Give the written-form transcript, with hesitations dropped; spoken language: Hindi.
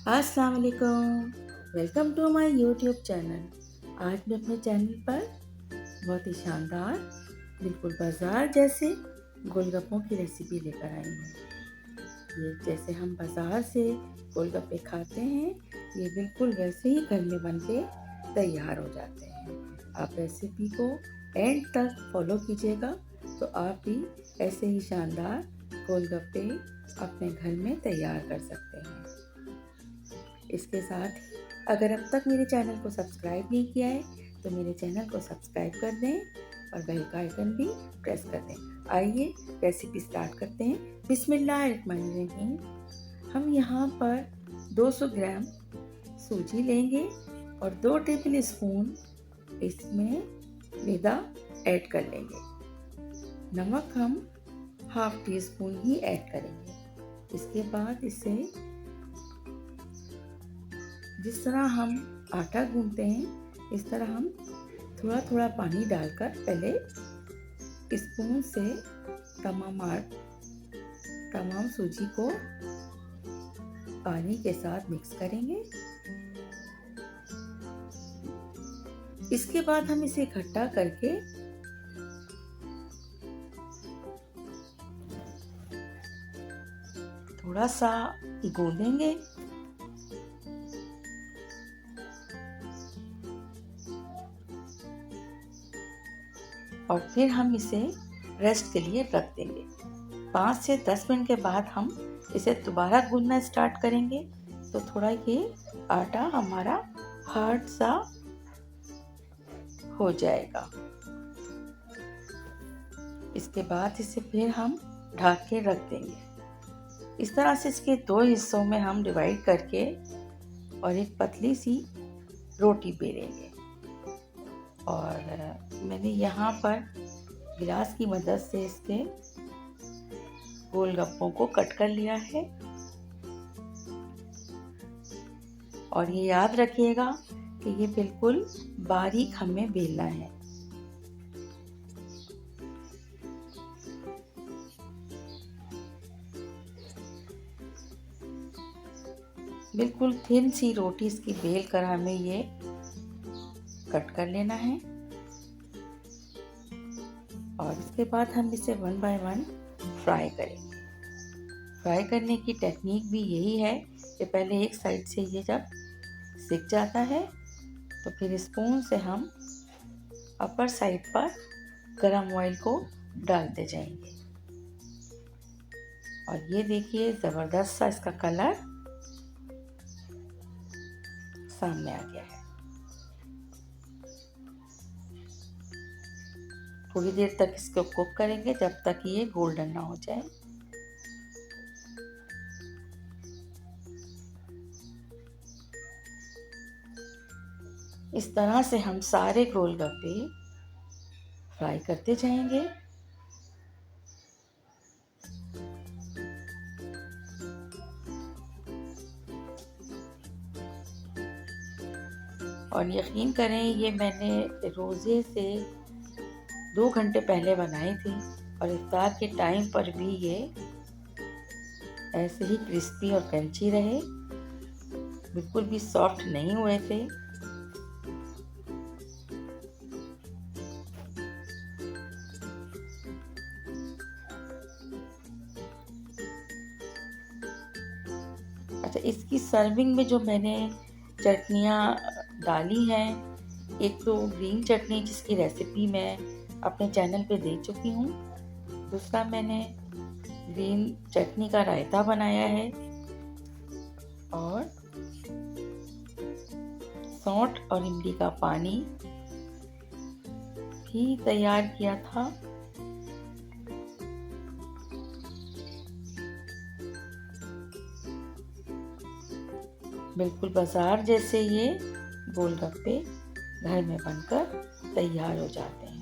अस्सलाम वालेकुम। Welcome to my YouTube channel. आज मैं अपने चैनल पर बहुत ही शानदार, बिल्कुल बाज़ार जैसे गोलगप्पों की रेसिपी लेकर आई हूँ। ये जैसे हम बाज़ार से गोलगप्पे खाते हैं, ये बिल्कुल वैसे ही घर में बन के तैयार हो जाते हैं। आप रेसिपी को एंड तक फॉलो कीजिएगा तो आप भी ऐसे ही शानदार गोलगप्पे अपने घर में तैयार कर सकते हैं। इसके साथ ही अगर अब तक मेरे चैनल को सब्सक्राइब नहीं किया है तो मेरे चैनल को सब्सक्राइब कर दें और बेल का आइकन भी प्रेस कर दें। आइए रेसिपी स्टार्ट करते हैं। बिस्मिल्लाहिर्रहमानिर्रहीम। हम यहाँ पर 200 ग्राम सूजी लेंगे और 2 टेबल स्पून इसमें मैदा ऐड कर लेंगे। नमक हम हाफ टी स्पून ही ऐड करेंगे। इसके बाद इसे जिस तरह हम आटा गूंथते हैं इस तरह हम थोड़ा थोड़ा पानी डालकर पहले स्पून से तमाम सूजी को पानी के साथ मिक्स करेंगे। इसके बाद हम इसे इकट्ठा करके थोड़ा सा गूंदेंगे। और फिर हम इसे रेस्ट के लिए रख देंगे। 5 से 10 मिनट के बाद हम इसे दोबारा गूंदना स्टार्ट करेंगे तो थोड़ा ये आटा हमारा हार्ड सा हो जाएगा। इसके बाद इसे फिर हम ढक के रख देंगे। इस तरह से इसके 2 हिस्सों में हम डिवाइड करके और एक पतली सी रोटी बेलेंगे। और मैंने यहाँ पर गिलास की मदद से इसके गोलगप्पों को कट कर लिया है। और ये याद रखिएगा कि ये बिल्कुल बारीक हमें बेलना है। बिल्कुल थिन सी रोटी इसकी बेल कर हमें ये कट कर लेना है। और इसके बाद हम इसे 1 बाय 1 फ्राई करेंगे। फ्राई करने की टेक्निक भी यही है कि पहले एक साइड से ये जब सिक जाता है तो फिर स्पून से हम अपर साइड पर गरम ऑयल को डालते जाएंगे। और ये देखिए ज़बरदस्त सा इसका कलर सामने आ गया है। थोड़ी देर तक इसको कुक करेंगे जब तक ये गोल्डन ना हो जाए। इस तरह से हम सारे गोलगप्पे फ्राई करते जाएंगे। और यकीन करें ये मैंने रोज़े से 2 घंटे पहले बनाई थी और इफ्तार के टाइम पर भी ये ऐसे ही क्रिस्पी और क्रंची रहे, बिल्कुल भी सॉफ्ट नहीं हुए थे। अच्छा, इसकी सर्विंग में जो मैंने चटनियाँ डाली हैं, एक तो ग्रीन चटनी जिसकी रेसिपी मैं अपने चैनल पे दे चुकी हूँ। दूसरा मैंने ग्रीन चटनी का रायता बनाया है और सौंठ और इमली का पानी भी तैयार किया था। बिल्कुल बाजार जैसे ये गोलगप्पे घर में बनकर तैयार हो जाते हैं।